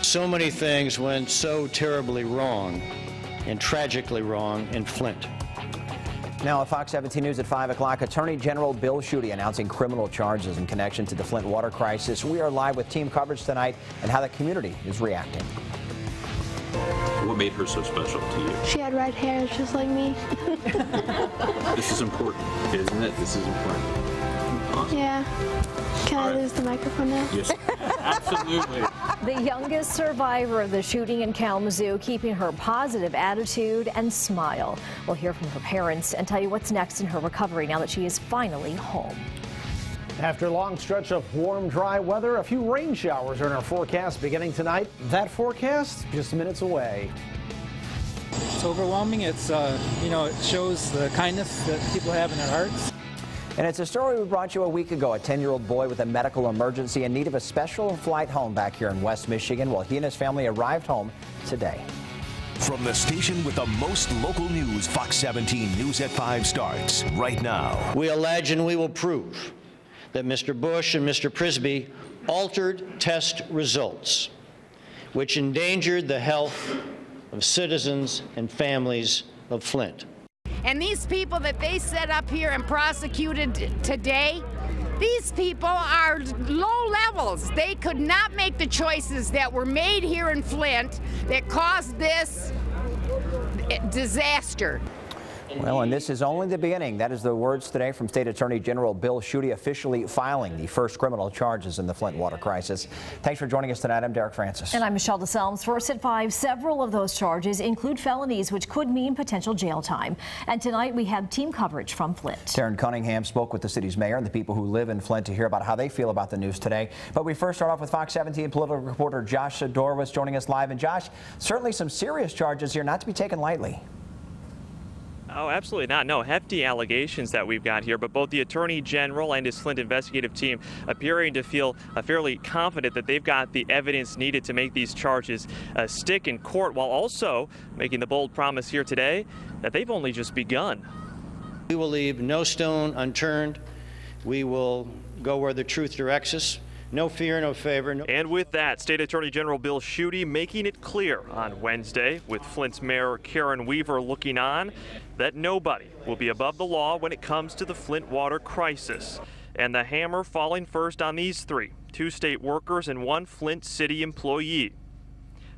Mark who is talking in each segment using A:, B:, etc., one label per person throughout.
A: So many things went so terribly wrong and tragically wrong in Flint.
B: Now at Fox 17 News at 5 o'clock, Attorney General Bill Schuette announcing criminal charges in connection to the Flint water crisis. We are live with team coverage tonight and how the community is reacting.
C: What made her so special to you?
D: She had red hair just like me.
C: This is important, isn't it? This is important. Awesome.
D: Yeah. Can I lose the microphone now?
C: Yes, absolutely.
E: The youngest survivor of the shooting in Kalamazoo, keeping her positive attitude and smile. We'll hear from her parents and tell you what's next in her recovery now that she is finally home.
F: After a long stretch of warm, dry weather, a few rain showers are in our forecast beginning tonight. That forecast just minutes away.
G: It's overwhelming. It's, it shows the kindness that people have in their hearts.
B: And it's a story we brought you a week ago. A 10-year-old boy with a medical emergency in need of a special flight home back here in West Michigan. Well, he and his family arrived home today.
H: From the station with the most local news, Fox 17 News at 5 starts right now.
A: We allege and we will prove that Mr. Bush and Mr. Prisby altered test results, which endangered the health of citizens and families of Flint.
I: And these people that they set up here and prosecuted today, these people are low levels. They could not make the choices that were made here in Flint that caused this disaster.
B: Well, and this is only the beginning. That is the words today from State Attorney General Bill Schuette, officially filing the first criminal charges in the Flint water crisis. Thanks for joining us tonight. I'm Derek Francis.
E: And I'm Michelle DeSalms. First at 5, several of those charges include felonies, which could mean potential jail time. And tonight we have team coverage from Flint.
B: Taryn Cunningham spoke with the city's mayor and the people who live in Flint to hear about how they feel about the news today. But we first start off with Fox 17 political reporter Josh Sadorowicz joining us live. And Josh, certainly some serious charges here, not to be taken lightly.
J: Oh, absolutely not. No, hefty allegations that we've got here, but both the Attorney General and his Flint investigative team appearing to feel fairly confident that they've got the evidence needed to make these charges stick in court, while also making the bold promise here today that they've only just begun.
A: We will leave no stone unturned. We will go where the truth directs us. No fear, no favor. No.
J: And with that, State Attorney General Bill Schuette making it clear on Wednesday, with Flint's Mayor Karen Weaver looking on, that nobody will be above the law when it comes to the Flint water crisis. And the hammer falling first on these three, 2 state workers and 1 Flint city employee.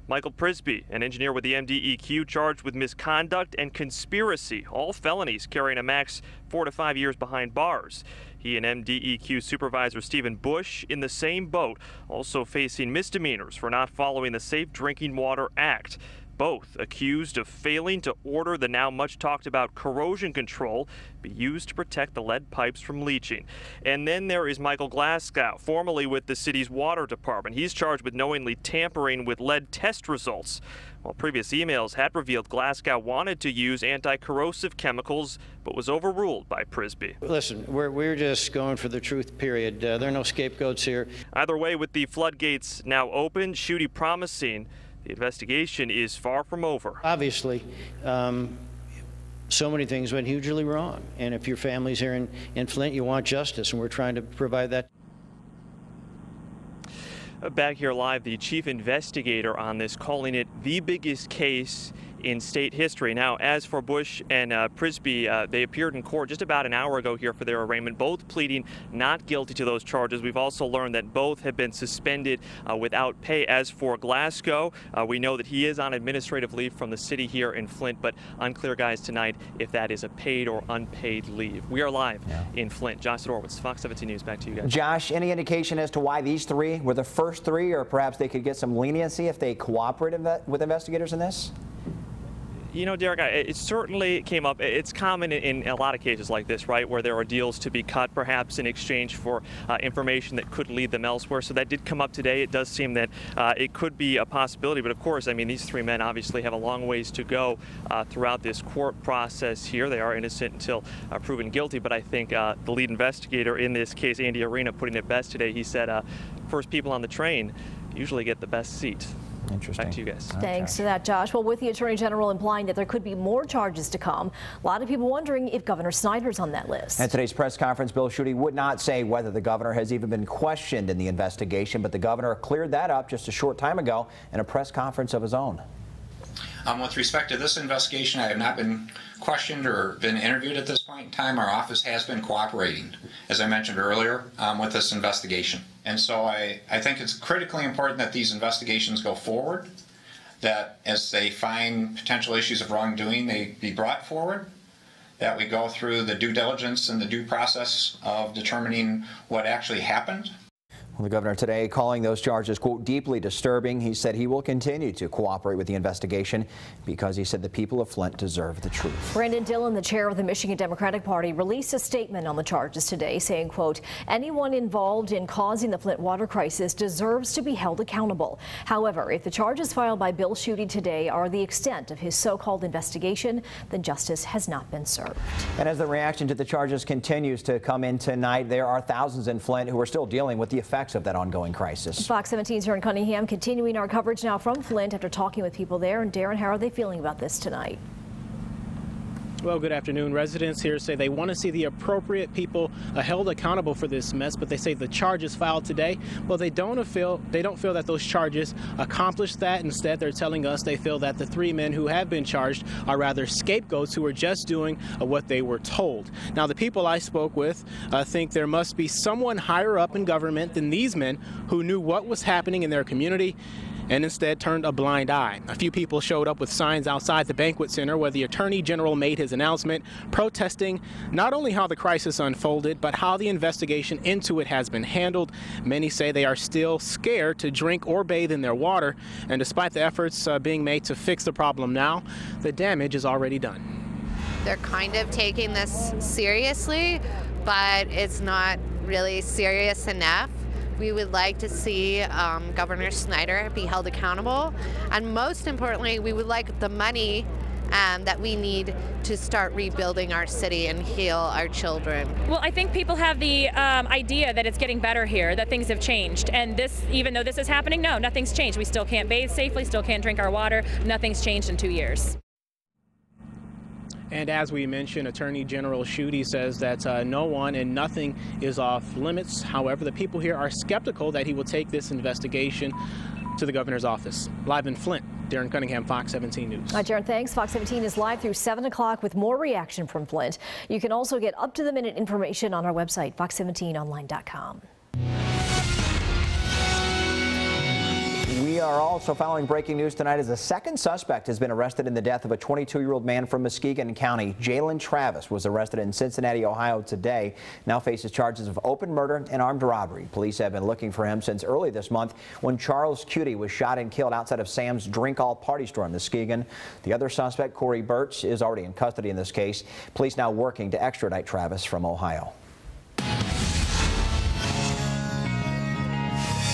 J: Michael Prisby, an engineer with the MDEQ, charged with misconduct and conspiracy, all felonies carrying a max 4 to 5 years behind bars. He and MDEQ Supervisor Stephen Bush in the same boat, also facing misdemeanors for not following the Safe Drinking Water Act. Both accused of failing to order the now much talked about corrosion control be used to protect the lead pipes from leaching. And then there is Michael Glasgow, formerly with the city's water department. He's charged with knowingly tampering with lead test results. While previous emails had revealed Glasgow wanted to use anti-corrosive chemicals, but was overruled by Prisby.
A: Listen, we're just going for the truth, period. There are no scapegoats here.
J: Either way, with the floodgates now open, Schuette promising the investigation is far from over.
A: Obviously, so many things went hugely wrong. And if your family's here in Flint, you want justice, and we're trying to provide that.
J: Back here live, the chief investigator on this calling it the biggest case in state history. Now, as for Bush and Prisby, they appeared in court just about an hour ago here for their arraignment, both pleading not guilty to those charges. We've also learned that both have been suspended without pay. As for Glasgow, we know that he is on administrative leave from the city here in Flint, but unclear, guys, tonight if that is a paid or unpaid leave. We are live in Flint. Josh Sadorowicz, Fox 17 News. Back to you guys.
B: Josh, any indication as to why these 3 were the first 3, or perhaps they could get some leniency if they cooperated with investigators in this?
J: You know, Derek, it certainly came up. It's common in a lot of cases like this, right, where there are deals to be cut, perhaps in exchange for information that could lead them elsewhere. So that did come up today. It does seem that it could be a possibility. But of course, I mean, these 3 men obviously have a long ways to go throughout this court process here. They are innocent until proven guilty. But I think the lead investigator in this case, Andy Arena, putting it best today, he said, first people on the train usually get the best seat.
B: Interesting.
J: Back to you guys.
E: Thanks to that, Josh. Well, with the Attorney General implying that there could be more charges to come, a lot of people wondering if Governor Snyder's on that list.
B: At today's press conference, Bill Schuette would not say whether the governor has even been questioned in the investigation, but the governor cleared that up just a short time ago in a press conference of his own.
K: With respect to this investigation, I have not been questioned or been interviewed at this point in time. Our office has been cooperating, as I mentioned earlier, with this investigation. And so I think it's critically important that these investigations go forward, that as they find potential issues of wrongdoing, they be brought forward, that we go through the due diligence and the due process of determining what actually happened.
B: Well, the governor today calling those charges, quote, deeply disturbing. He said he will continue to cooperate with the investigation because he said the people of Flint deserve the truth.
E: Brandon Dillon, the chair of the Michigan Democratic Party, released a statement on the charges today saying, quote, anyone involved in causing the Flint water crisis deserves to be held accountable. However, if the charges filed by Bill Schuette today are the extent of his so-called investigation, then justice has not been served.
B: And as the reaction to the charges continues to come in tonight, there are thousands in Flint who are still dealing with the effects of that ongoing crisis.
E: Fox 17's here in Cunningham, continuing our coverage now from Flint after talking with people there. And Darren, how are they feeling about this tonight?
L: Well, good afternoon. Residents here say they want to see the appropriate people held accountable for this mess, but they say the charges filed today, well, they don't feel that those charges accomplish that. Instead, they're telling us they feel that the three men who have been charged are rather scapegoats who are just doing what they were told. Now, the people I spoke with think there must be someone higher up in government than these men who knew what was happening in their community and instead turned a blind eye. A few people showed up with signs outside the banquet center where the Attorney General made his announcement, protesting not only how the crisis unfolded, but how the investigation into it has been handled. Many say they are still scared to drink or bathe in their water, and despite the efforts being made to fix the problem now, the damage is already done.
M: They're kind of taking this seriously, but it's not really serious enough. We would like to see Governor Snyder be held accountable, and most importantly, we would like the money that we need to start rebuilding our city and heal our children.
N: Well, I think people have the idea that it's getting better here, that things have changed, and this, even though this is happening, no, nothing's changed. We still can't bathe safely, still can't drink our water. Nothing's changed in 2 years.
L: And as we mentioned, Attorney General Schuette says that no one and nothing is off limits. However, the people here are skeptical that he will take this investigation to the governor's office. Live in Flint, Darren Cunningham, Fox 17 News.
E: Darren, thanks. Fox 17 is live through 7 o'clock with more reaction from Flint. You can also get up-to-the-minute information on our website, fox17online.com.
B: We are also following breaking news tonight as a second suspect has been arrested in the death of a 22-year-old man from Muskegon County. Jalen Travis was arrested in Cincinnati, Ohio today. Now faces charges of open murder and armed robbery. Police have been looking for him since early this month when Charles Cutie was shot and killed outside of Sam's Drink All Party store in Muskegon. The other suspect, Corey Birch, is already in custody in this case. Police now working to extradite Travis from Ohio.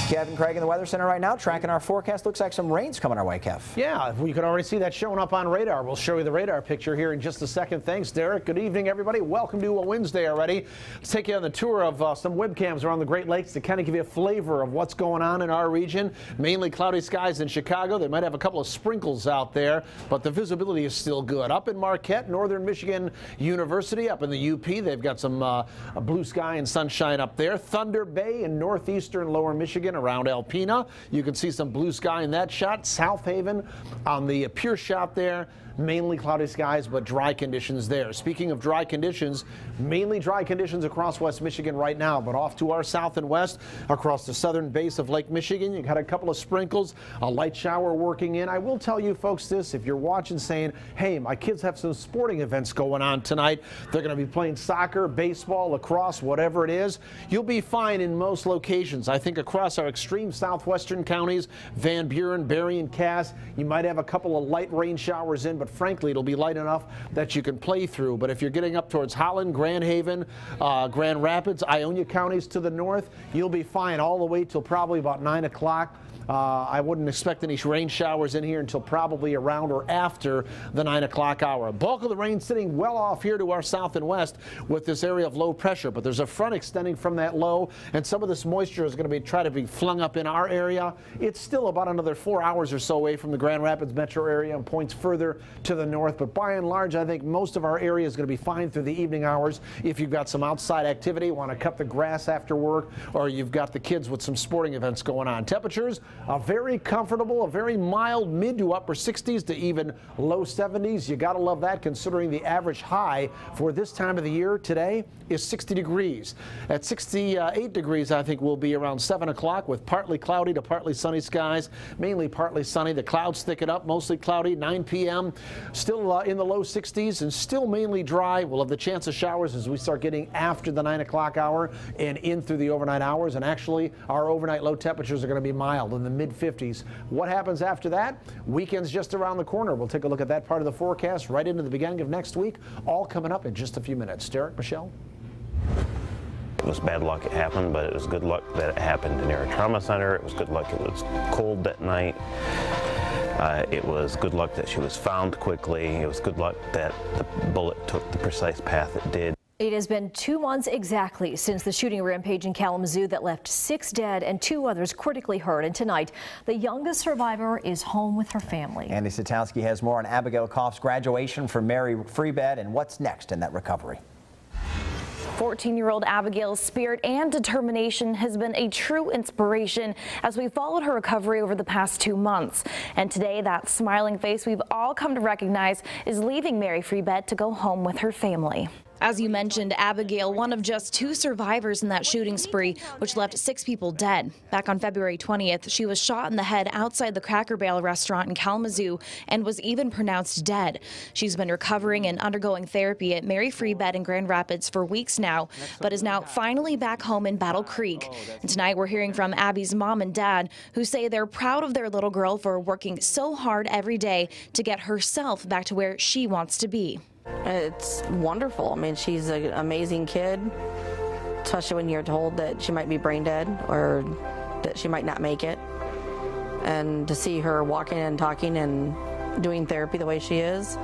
B: Kevin Craig in the Weather Center right now tracking our forecast. Looks like some rain's coming our way, Kev.
F: Yeah, we can already see that showing up on radar. We'll show you the radar picture here in just a second. Thanks, Derek. Good evening, everybody. Welcome to a Wednesday already. Let's take you on the tour of some webcams around the Great Lakes to kind of give you a flavor of what's going on in our region. Mainly cloudy skies in Chicago. They might have a couple of sprinkles out there, but the visibility is still good. Up in Marquette, Northern Michigan University, up in the UP, they've got some blue sky and sunshine up there. Thunder Bay in northeastern Lower Michigan, around Alpena. You can see some blue sky in that shot. South Haven on the pure shot there. Mainly cloudy skies, but dry conditions there. Speaking of dry conditions, mainly dry conditions across West Michigan right now, but off to our south and west across the southern base of Lake Michigan, you got a couple of sprinkles, a light shower working in. I will tell you folks this, if you're watching saying, hey, my kids have some sporting events going on tonight, they're going to be playing soccer, baseball, lacrosse, whatever it is, you'll be fine in most locations. I think across our extreme southwestern counties, Van Buren, Berry, and Cass, you might have a couple of light rain showers in, but frankly, it'll be light enough that you can play through. But if you're getting up towards Holland, Grand Haven, Grand Rapids, Ionia counties to the north, you'll be fine all the way till probably about 9 o'clock. I wouldn't expect any rain showers in here until probably around or after the 9 o'clock hour. Bulk of the rain sitting well off here to our south and west with this area of low pressure, but there's a front extending from that low, and some of this moisture is going to try to be flung up in our area. It's still about another 4 hours or so away from the Grand Rapids metro area and points further to the north, but by and large, I think most of our area is going to be fine through the evening hours. If you've got some outside activity, want to cut the grass after work, or you've got the kids with some sporting events going on. Temperatures are very comfortable, a very mild mid to upper 60s to even low 70s. You got to love that, considering the average high for this time of the year today is 60 degrees. At 68 degrees, I think we'll be around 7 o'clock with partly cloudy to partly sunny skies, mainly partly sunny. The clouds thicken up, mostly cloudy. 9 p.m. still in the low 60s and still mainly dry. We'll have the chance of showers as we start getting after the 9 o'clock hour and in through the overnight hours. And actually, our overnight low temperatures are going to be mild in the mid 50s. What happens after that? Weekend's just around the corner. We'll take a look at that part of the forecast right into the beginning of next week. All coming up in just a few minutes. Derek, Michelle?
O: It was bad luck it happened, but it was good luck that it happened near a trauma center. It was good luck it was cold that night. It was good luck that she was found quickly. It was good luck that the bullet took the precise path it did.
E: It has been 2 months exactly since the shooting rampage in Kalamazoo that left 6 dead and 2 others critically hurt. And tonight, the youngest survivor is home with her family.
B: Andy Satowski has more on Abigail Koff's graduation from Mary Freebed and what's next in that recovery.
P: 14-year-old Abigail's spirit and determination has been a true inspiration as we followed her recovery over the past 2 months. And today, that smiling face we've all come to recognize is leaving Mary Freebed to go home with her family. As you mentioned, Abigail, one of just 2 survivors in that shooting spree, which left 6 people dead. Back on February 20th, she was shot in the head outside the Cracker Barrel restaurant in Kalamazoo and was even pronounced dead. She's been recovering and undergoing therapy at Mary Freebed in Grand Rapids for weeks now, but is now finally back home in Battle Creek. And tonight we're hearing from Abby's mom and dad, who say they're proud of their little girl for working so hard every day to get herself back to where she wants to be.
Q: It's wonderful. I mean, she's an amazing kid, especially when you're told that she might be brain dead or that she might not make it. And to see her walking and talking and doing therapy the way she is,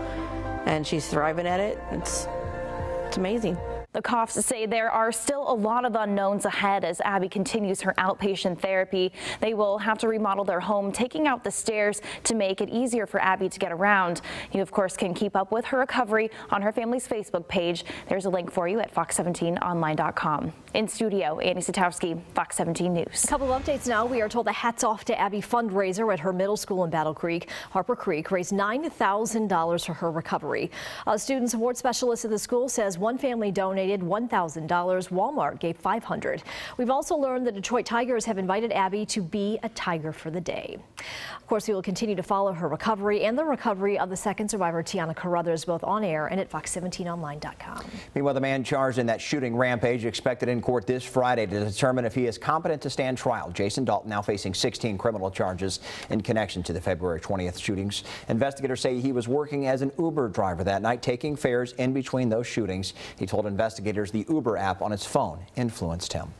Q: and she's thriving at it, it's amazing.
P: The Koffs say there are still a lot of unknowns ahead as Abby continues her outpatient therapy. They will have to remodel their home, taking out the stairs to make it easier for Abby to get around. You, of course, can keep up with her recovery on her family's Facebook page. There's a link for you at fox17online.com. In studio, Andy Satowski, Fox 17 News.
E: A couple of updates now. We are told the Hats Off to Abby fundraiser at her middle school in Battle Creek, Harper Creek, raised $9,000 for her recovery. A student support specialist at the school says one family donated $1,000. Walmart gave $500. We've also learned the Detroit Tigers have invited Abby to be a Tiger for the day. Of course, we will continue to follow her recovery and the recovery of the second survivor, Tiana Carruthers, both on air and at fox17online.com.
B: Meanwhile, the man charged in that shooting rampage expected in court this Friday to determine if he is competent to stand trial. Jason Dalton now facing 16 criminal charges in connection to the February 20th shootings. Investigators say he was working as an Uber driver that night, taking fares in between those shootings. He told investigators the Uber app on his phone influenced him.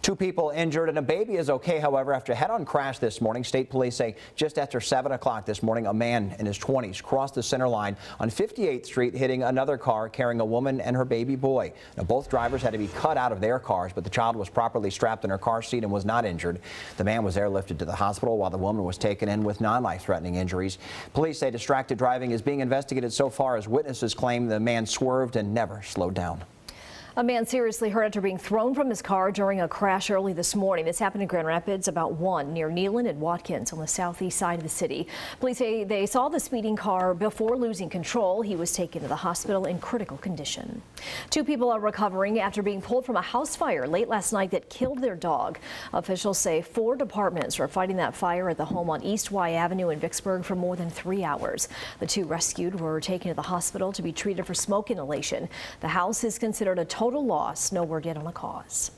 B: 2 people injured and a baby is okay, however, after a head-on crash this morning. State police say just after 7 o'clock this morning, a man in his 20s crossed the center line on 58th Street, hitting another car carrying a woman and her baby boy. Now, both drivers had to be cut out of their cars, but the child was properly strapped in her car seat and was not injured. The man was airlifted to the hospital while the woman was taken in with non-life-threatening injuries. Police say distracted driving is being investigated so far as witnesses claim the man swerved and never slowed down.
E: A man seriously hurt after being thrown from his car during a crash early this morning. This happened in Grand Rapids about 1 near Nealon and Watkins on the southeast side of the city. Police say they saw the speeding car before losing control. He was taken to the hospital in critical condition. 2 people are recovering after being pulled from a house fire late last night that killed their dog. Officials say 4 departments are fighting that fire at the home on East Y Avenue in Vicksburg for more than 3 hours. The 2 rescued were taken to the hospital to be treated for smoke inhalation. The house is considered a total loss. No word yet on a cause.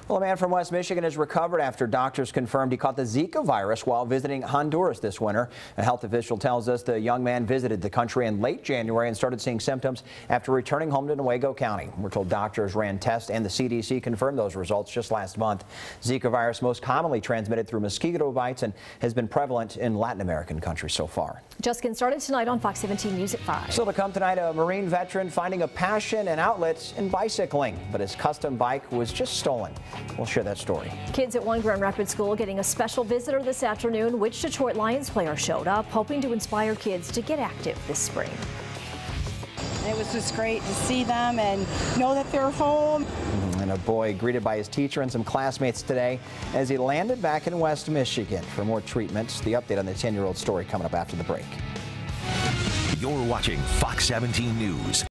B: Well, a man from West Michigan has recovered after doctors confirmed he caught the Zika virus while visiting Honduras this winter. A health official tells us the young man visited the country in late January and started seeing symptoms after returning home to Newaygo County. We're told doctors ran tests and the CDC confirmed those results just last month. Zika virus most commonly transmitted through mosquito bites and has been prevalent in Latin American countries so far.
E: Just getting started tonight on Fox 17 News at 5.
B: Still to come tonight, a Marine veteran finding a passion and outlet in bicycling, but his custom bike was just stolen. We'll share that story.
E: Kids at one Grand Rapids school getting a special visitor this afternoon. Which Detroit Lions player showed up, hoping to inspire kids to get active this spring.
R: It was just great to see them and know that they're home.
B: And a boy greeted by his teacher and some classmates today as he landed back in West Michigan for more treatments. The update on the 10-year-old story coming up after the break.
H: You're watching Fox 17 News.